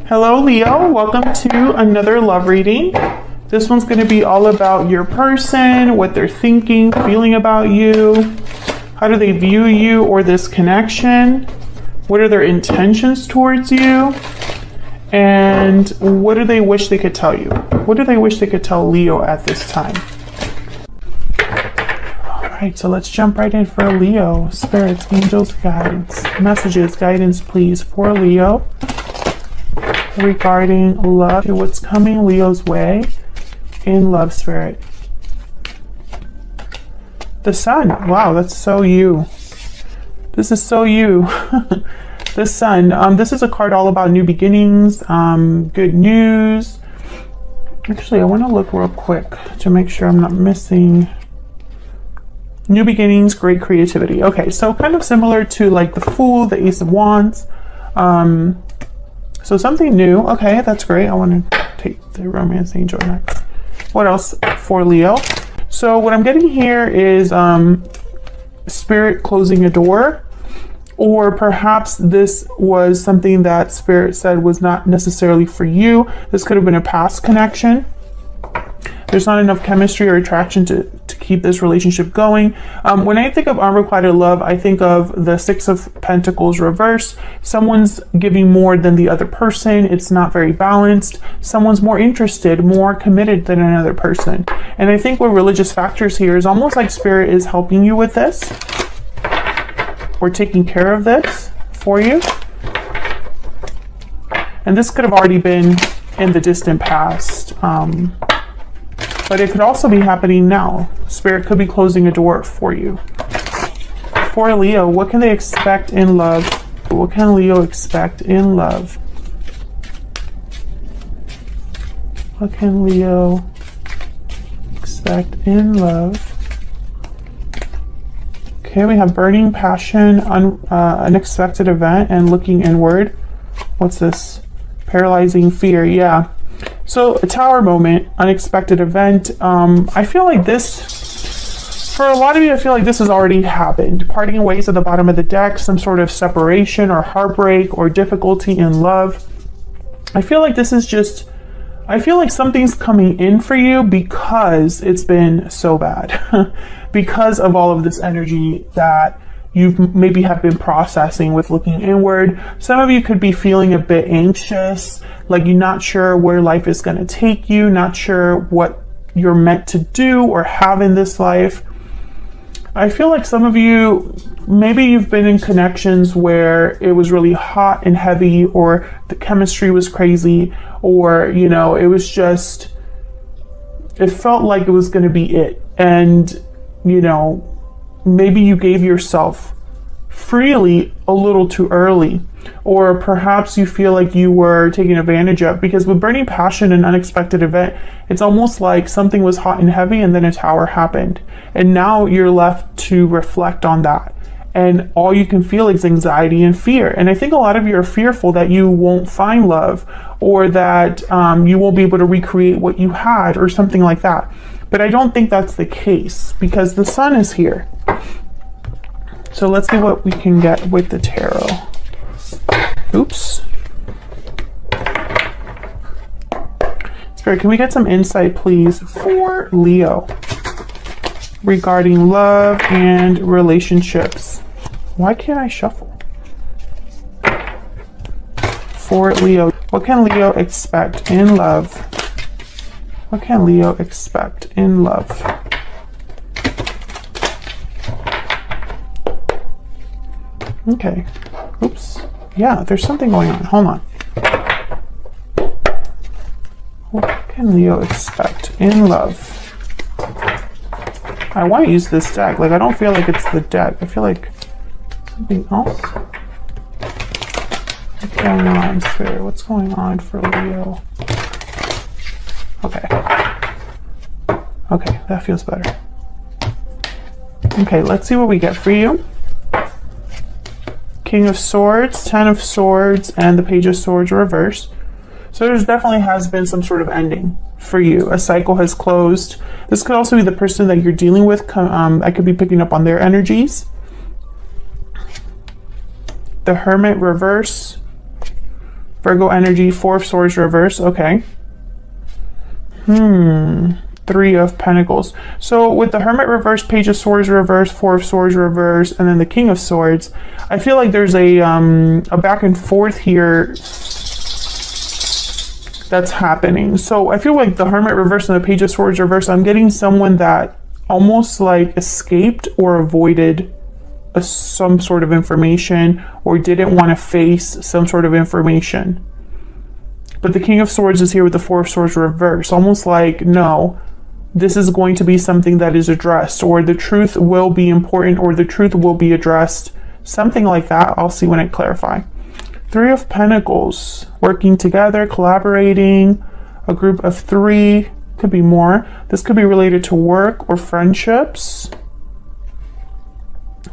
Hello, Leo. Welcome to another love reading. This one's going to be all about your person, what they're thinking, feeling about you. How do they view you or this connection? What are their intentions towards you? And what do they wish they could tell you? What do they wish they could tell Leo at this time? All right, so let's jump right in for Leo. Spirits, angels, guides, messages, guidance, please, for Leo regarding love. What's coming Leo's way in love, spirit? The Sun. Wow, that's so you. This is so you. The Sun. This is a card all about new beginnings, good news. Actually, I want to look real quick to make sure I'm not missing. New beginnings, great creativity. Okay, so kind of similar to like the Fool, the Ace of Wands. So something new. Okay, that's great. I want to take the Romance Angel next. What else for Leo? So what I'm getting here is Spirit closing a door, or perhaps this was something that Spirit said was not necessarily for you. This could have been a past connection. There's not enough chemistry or attraction to keep this relationship going. When I think of unrequited love, I think of the Six of Pentacles reverse. Someone's giving more than the other person. It's not very balanced. Someone's more interested, more committed than another person. And I think with religious factors here is almost like Spirit is helping you with this, or taking care of this for you. And this could have already been in the distant past. But it could also be happening now. Spirit could be closing a door for you. For Leo, what can they expect in love? What can Leo expect in love? What can Leo expect in love? Okay, we have burning passion, unexpected event, and looking inward. What's this? Paralyzing fear, yeah. So a tower moment, unexpected event. I feel like this, for a lot of you, I feel like this has already happened. Parting ways at the bottom of the deck, some sort of separation or heartbreak or difficulty in love. I feel like this is just, I feel like something's coming in for you because it's been so bad. Because of all of this energy that you've maybe have been processing with looking inward. Some of you could be feeling a bit anxious, like you're not sure where life is going to take you, not sure what you're meant to do or have in this life. I feel like some of you, maybe you've been in connections where it was really hot and heavy, or the chemistry was crazy, or, you know, it was just, it felt like it was going to be it. And, you know, maybe you gave yourself freely a little too early, or perhaps you feel like you were taken advantage of, because with burning passion and unexpected event, it's almost like something was hot and heavy and then a tower happened. And now you're left to reflect on that. And all you can feel is anxiety and fear. And I think a lot of you are fearful that you won't find love, or that you won't be able to recreate what you had, or something like that. But I don't think that's the case, because the Sun is here. So let's see what we can get with the tarot. Oops. Spirit, can we get some insight, please, for Leo regarding love and relationships? Why can't I shuffle? For Leo, what can Leo expect in love? What can Leo expect in love? Okay. Oops. Yeah, there's something going on. Hold on. What can Leo expect in love? I want to use this deck. Like, I don't feel like it's the deck. I feel like something else. What's going on, Spirit? What's going on for Leo? Okay. Okay, that feels better. Okay, let's see what we get for you. King of Swords, Ten of Swords, and the Page of Swords reverse. So there definitely has been some sort of ending for you. A cycle has closed. This could also be the person that you're dealing with. I could be picking up on their energies. The Hermit reverse. Virgo energy, Four of Swords reverse. Okay. Three of Pentacles. So with the Hermit reverse, Page of Swords reverse, Four of Swords reverse, and then the King of Swords, I feel like there's a back and forth here that's happening. So I feel like the Hermit reverse and the Page of Swords reverse, I'm getting someone that almost like escaped or avoided some sort of information, or didn't want to face some sort of information. But the King of Swords is here with the Four of Swords reverse, almost like, no, this is going to be something that is addressed, or the truth will be important, or the truth will be addressed. Something like that. I'll see when I clarify. Three of Pentacles, working together, collaborating, a group of three, could be more. This could be related to work or friendships,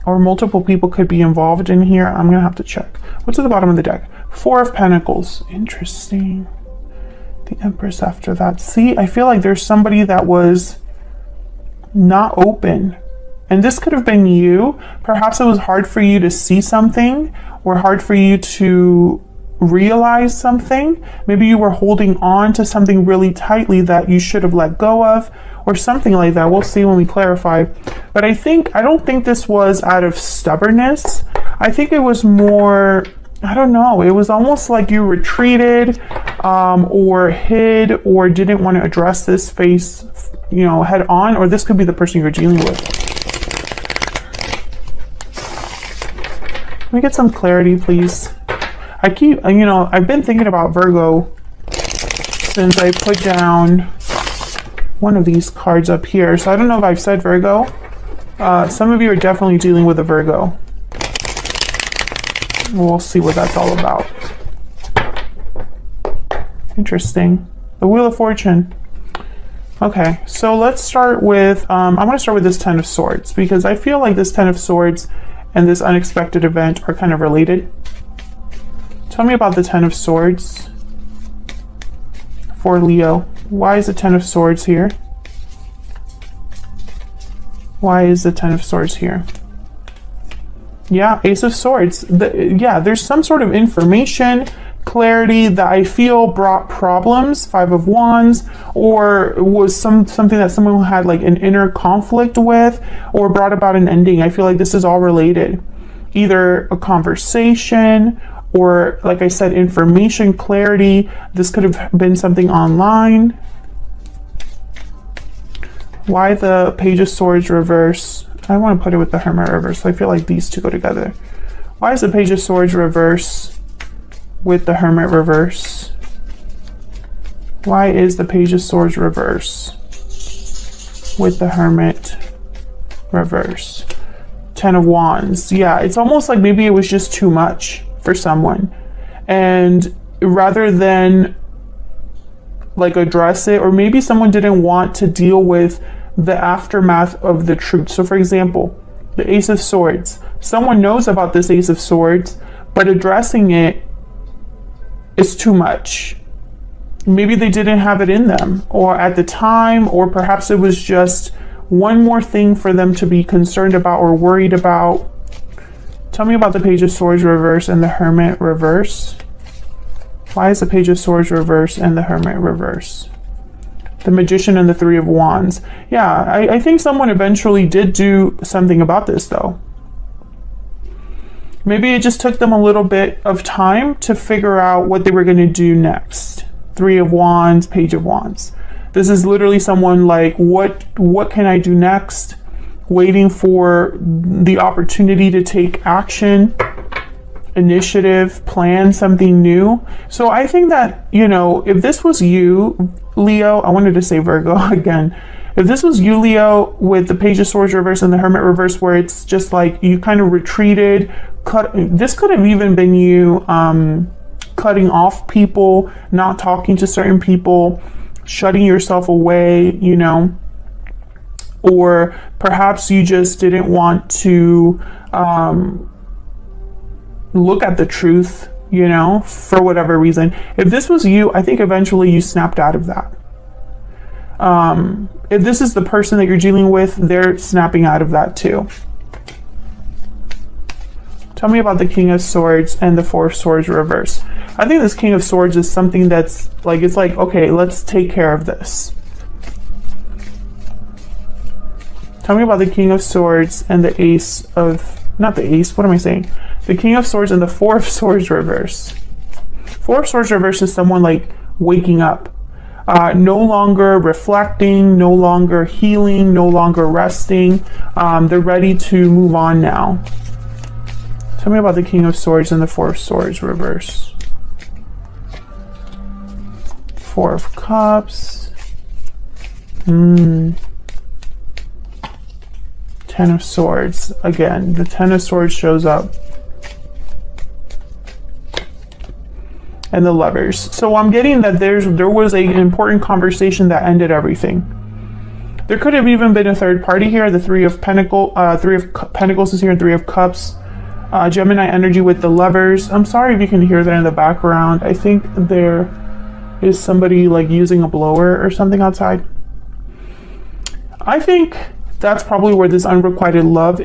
or multiple people could be involved in here. I'm gonna have to check. What's at the bottom of the deck? Four of Pentacles. Interesting. The Empress after that. See, I feel like there's somebody that was not open. And this could have been you. Perhaps it was hard for you to see something, or hard for you to realize something. Maybe you were holding on to something really tightly that you should have let go of, or something like that. We'll see when we clarify. But I don't think this was out of stubbornness. I think it was more, I don't know, it was almost like you retreated, or hid, or didn't want to address this face, head on, or this could be the person you're dealing with. Let me get some clarity, please. I've been thinking about Virgo since I put down one of these cards up here. So I don't know if I've said Virgo. Some of you are definitely dealing with a Virgo. We'll see what that's all about. Interesting. The Wheel of Fortune. Okay, so let's start with, I'm going to start with this Ten of Swords, because I feel like this Ten of Swords and this unexpected event are kind of related. Tell me about the Ten of Swords for Leo. Why is the Ten of Swords here? Why is the Ten of Swords here? Yeah, Ace of Swords. There's some sort of information, clarity that I feel brought problems. Five of Wands, or was something that someone had like an inner conflict with, or brought about an ending. I feel like this is all related. Either a conversation, or like I said, information, clarity. This could have been something online. Why the Page of Swords reverse? I want to put it with the Hermit reverse, so I feel like these two go together. Why is the Page of Swords reverse with the Hermit reverse? Why is the Page of Swords reverse with the Hermit reverse? Ten of Wands. Yeah, it's almost like maybe it was just too much for someone, and rather than like address it, or maybe someone didn't want to deal with the aftermath of the truth. So for example, the Ace of Swords, someone knows about this Ace of Swords, but addressing it is too much. Maybe they didn't have it in them, or at the time, or perhaps it was just one more thing for them to be concerned about or worried about. Tell me about the Page of Swords reverse and the Hermit reverse. Why is the Page of Swords reverse and the Hermit reverse? The Magician and the Three of Wands. Yeah, I think someone eventually did do something about this though. Maybe it just took them a little bit of time to figure out what they were going to do next. Three of Wands, Page of Wands. This is literally someone like, what can I do next? Waiting for the opportunity to take action, initiative, plan something new. So I think that, if this was you, Leo, I wanted to say Virgo again. If this was you, Leo, with the Page of Swords reverse and the Hermit reverse, where it's just like you kind of retreated, this could have even been you cutting off people, not talking to certain people, shutting yourself away, or perhaps you just didn't want to look at the truth, for whatever reason. If this was you, I think eventually you snapped out of that. If this is the person that you're dealing with, they're snapping out of that too. Tell me about the King of Swords and the Four of Swords reverse. I think this King of Swords is something that's like, it's like, okay, let's take care of this. Tell me about the King of Swords and the Ace of, not the Ace, what am I saying? The King of Swords and the Four of Swords reverse. Four of Swords reverse is someone like waking up. No longer reflecting, no longer healing, no longer resting. They're ready to move on now. Tell me about the King of Swords and the Four of Swords reverse. Four of Cups. Ten of Swords. Again, the Ten of Swords shows up. And the Lovers. So I'm getting that there was an important conversation that ended everything. There could have even been a third party here. The Three of Pentacles is here and Three of Cups. Gemini energy with the Lovers. I'm sorry if you can hear that in the background. I think there is somebody like using a blower or something outside. I think that's probably where this unrequited love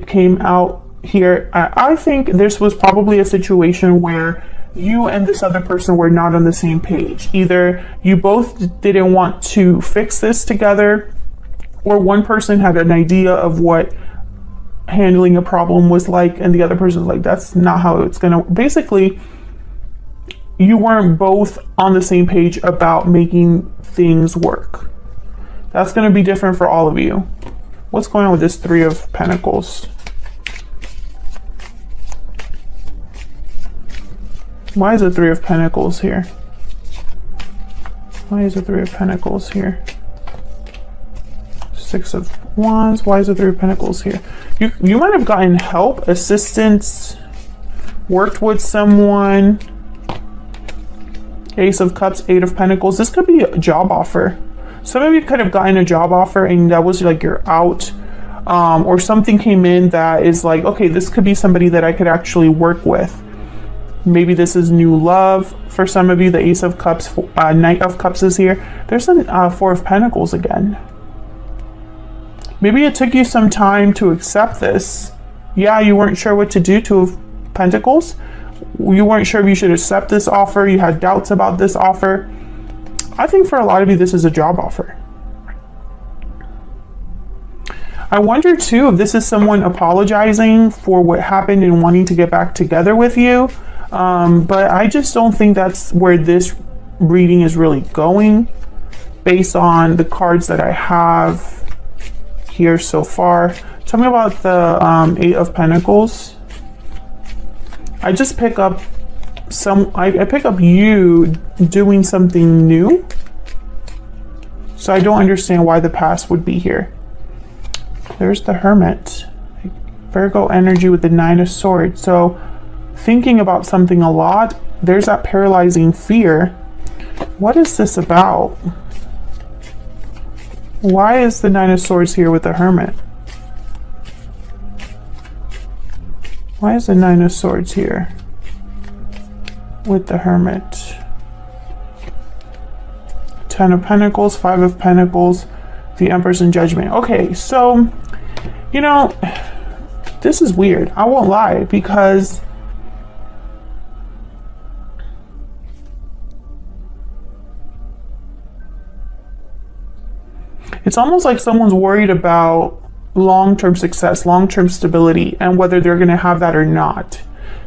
came out here. I think this was probably a situation where you and this other person were not on the same page. Either you both didn't want to fix this together, or one person had an idea of what handling a problem was like, and the other person was like, that's not how it's gonna. Basically, you weren't both on the same page about making things work. That's gonna be different for all of you. What's going on with this Three of Pentacles? Why is the Three of Pentacles here? Why is the Three of Pentacles here? Six of Wands. Why is the Three of Pentacles here? You might have gotten help, assistance, worked with someone. Ace of Cups, Eight of Pentacles. This could be a job offer. Some of you could have gotten a job offer and that was like you're out. Or something came in that is like, okay, this could be somebody that I could actually work with. Maybe this is new love for some of you. The Ace of Cups, Knight of Cups is here. There's a Four of Pentacles again. Maybe it took you some time to accept this. Yeah, you weren't sure what to do. Two of Pentacles. You weren't sure if you should accept this offer. You had doubts about this offer. I think for a lot of you, this is a job offer. I wonder too if this is someone apologizing for what happened and wanting to get back together with you. But I just don't think that's where this reading is really going based on the cards that I have here so far. Tell me about the Eight of Pentacles. I just pick up I pick up you doing something new. So I don't understand why the past would be here. There's the Hermit. Virgo energy with the Nine of Swords. So thinking about something a lot. There's that paralyzing fear. What is this about? Why is the Nine of Swords here with the Hermit? Why is the Nine of Swords here with the Hermit? Ten of Pentacles, Five of Pentacles, the Empress in Judgment. Okay, so, you know, this is weird. I won't lie, because it's almost like someone's worried about long-term success, long-term stability, and whether they're going to have that or not.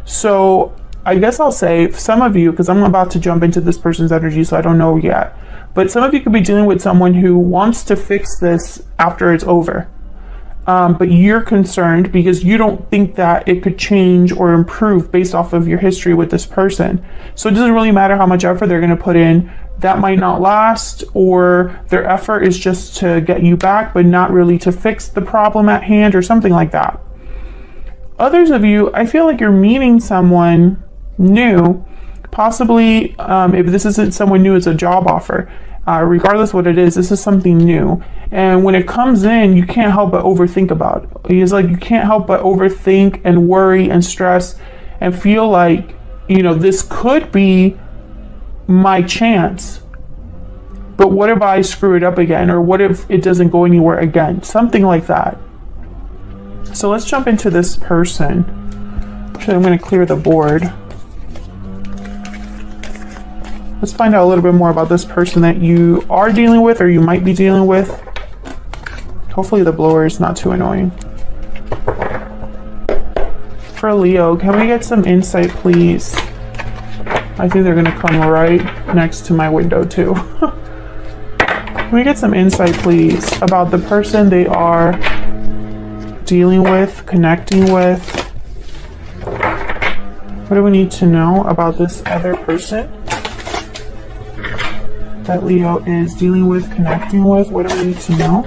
So I guess I'll say some of you, because I'm about to jump into this person's energy, so I don't know yet, but some of you could be dealing with someone who wants to fix this after it's over. But you're concerned because you don't think that it could change or improve based off of your history with this person. So it doesn't really matter how much effort they're going to put in. That might not last, or their effort is just to get you back, but not really to fix the problem at hand or something like that. Others of you, I feel like you're meeting someone new, possibly if this isn't someone new, it's a job offer. Regardless what it is, this is something new. And when it comes in, you can't help but overthink about it. It's like you can't help but overthink and worry and stress and feel like, you know, this could be my chance. But what if I screw it up again? Or what if it doesn't go anywhere again? Something like that. So let's jump into this person. Actually, I'm going to clear the board. Let's find out a little bit more about this person that you are dealing with or you might be dealing with. Hopefully the blower is not too annoying. For Leo, can we get some insight, please? I think they're going to come right next to my window, too. Can we get some insight, please, about the person they are dealing with, connecting with? What do we need to know about this other person that Leo is dealing with, connecting with? What do we need to know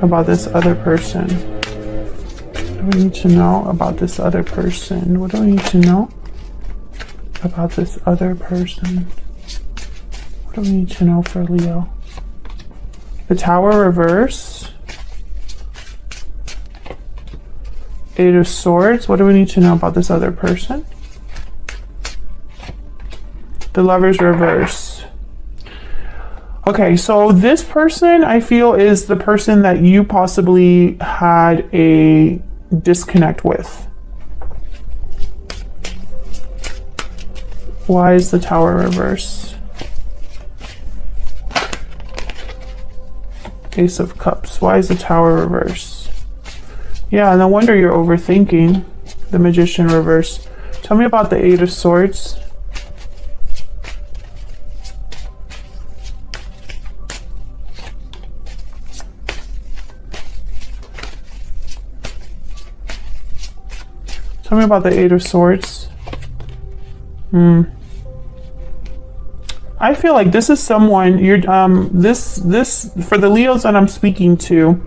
about this other person? What do we need to know about this other person? What do we need to know about this other person? What do we need to know for Leo? The Tower reverse. Eight of Swords. What do we need to know about this other person? The Lovers reverse. Okay, so this person I feel is the person that you possibly had a disconnect with. Why is the Tower reverse? Ace of Cups. Why is the Tower reverse? Yeah, no wonder you're overthinking. The Magician reverse. Tell me about the Eight of Swords. Tell me about the Eight of Swords. I feel like this is someone you're this for the Leos that I'm speaking to,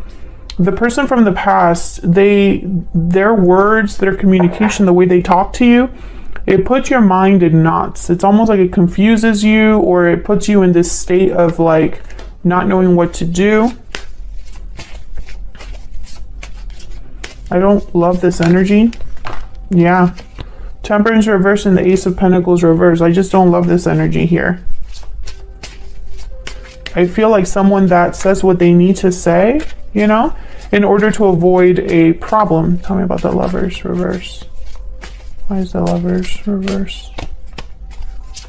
the person from the past, their words, their communication, the way they talk to you, it puts your mind in knots. It's almost like it confuses you, or it puts you in this state of like not knowing what to do. I don't love this energy. Yeah. Temperance reverse and the Ace of Pentacles reverse. I just don't love this energy here. I feel like someone that says what they need to say, you know, in order to avoid a problem. Tell me about the Lovers reverse. Why is the Lovers reverse?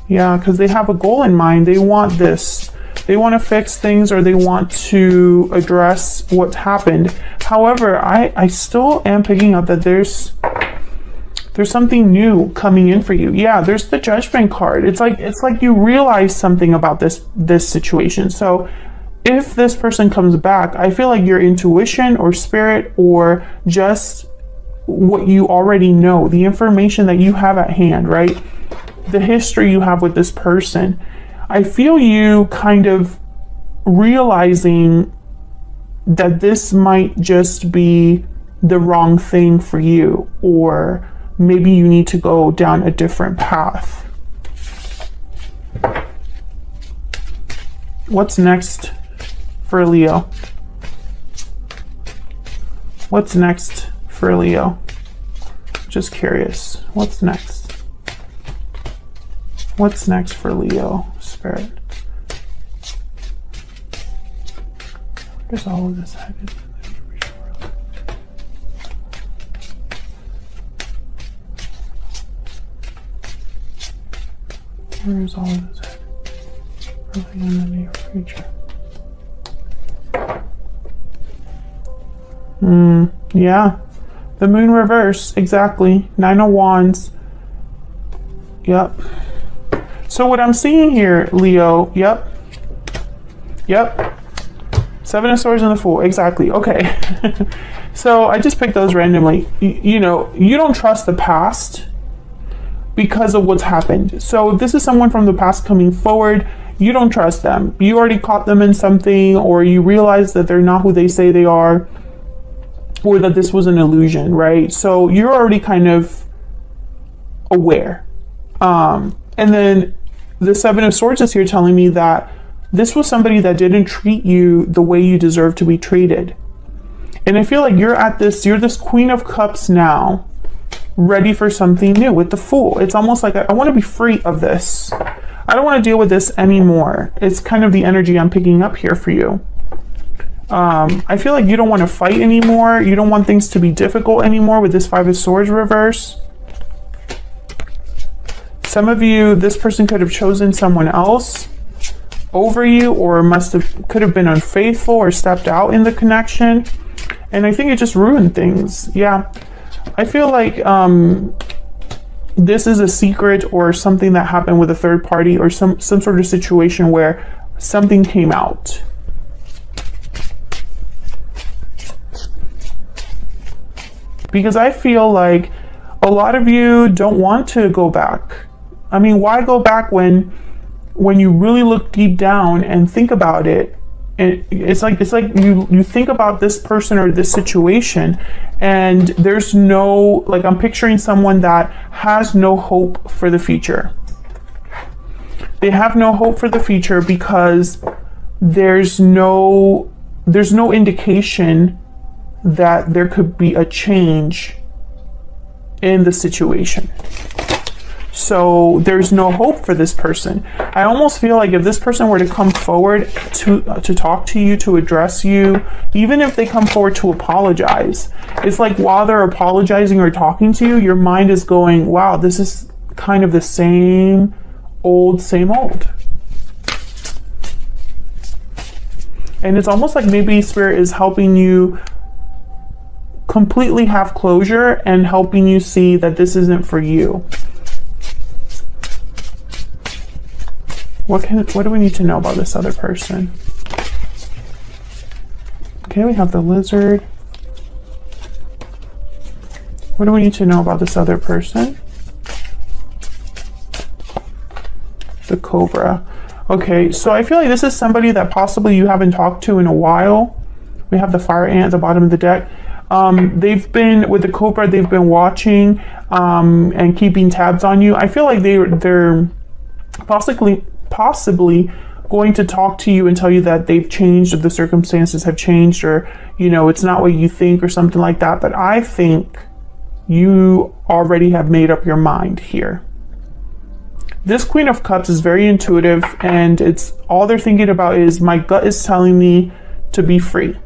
Yeah, because they have a goal in mind. They want this. They want to fix things, or they want to address what's happened. However, I still am picking up that there's something new coming in for you. Yeah, there's the Judgment card. It's like you realize something about this situation. So if this person comes back, I feel like your intuition or spirit, or just what you already know, the information that you have at hand, right? The history you have with this person. I feel you kind of realizing that this might just be the wrong thing for you, or maybe you need to go down a different path. What's next for Leo? What's next for Leo? Just curious. What's next? What's next for Leo, Spirit? Where's all of this headed? Where is all of this headed? Early in the near future. Yeah. The Moon reverse, exactly. Nine of Wands. Yep. So what I'm seeing here, Leo, yep. Seven of Swords and the Fool, exactly. Okay. So I just picked those randomly. You know, you don't trust the past because of what's happened. So if this is someone from the past coming forward, you don't trust them. You already caught them in something, or you realize that they're not who they say they are, or that this was an illusion, right? So you're already kind of aware. And then the Seven of Swords is here telling me that this was somebody that didn't treat you the way you deserve to be treated. And I feel like you're this Queen of Cups now, ready for something new with the Fool. It's almost like I want to be free of this. I don't want to deal with this anymore. It's kind of the energy I'm picking up here for you. I feel like you don't want to fight anymore. You don't want things to be difficult anymore with this Five of Swords reverse. Some of you, this person could have chosen someone else over you, or could have been unfaithful or stepped out in the connection. And I think it just ruined things. Yeah. I feel like this is a secret or something that happened with a third party, or some sort of situation where something came out. Because I feel like a lot of you don't want to go back. I mean, why go back when you really look deep down and think about it? And it's like you think about this person or this situation, and there's no, like, I'm picturing someone that has no hope for the future. They have no hope for the future because there's no indication that there could be a change in the situation. So there's no hope for this person. I almost feel like if this person were to come forward to talk to you, to address you, even if they come forward to apologize, it's like while they're apologizing or talking to you, your mind is going, wow, this is kind of the same old. And it's almost like maybe Spirit is helping you completely have closure and helping you see that this isn't for you. What do we need to know about this other person? Okay, we have the Lizard. What do we need to know about this other person? The Cobra. Okay, so I feel like this is somebody that possibly you haven't talked to in a while. We have the Fire Ant at the bottom of the deck. They've been, with the Cobra, they've been watching and keeping tabs on you. I feel like they're possibly going to talk to you and tell you that they've changed, or the circumstances have changed, or, you know, it's not what you think, or something like that. But I think you already have made up your mind here. This Queen of Cups is very intuitive, and it's all they're thinking about is, my gut is telling me to be free.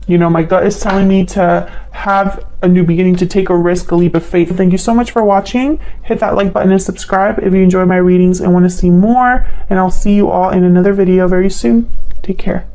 You know, my gut is telling me to have a new beginning, to take a risk, a leap of faith. Thank you so much for watching. Hit that like button and subscribe if you enjoy my readings and want to see more. And I'll see you all in another video very soon. Take care.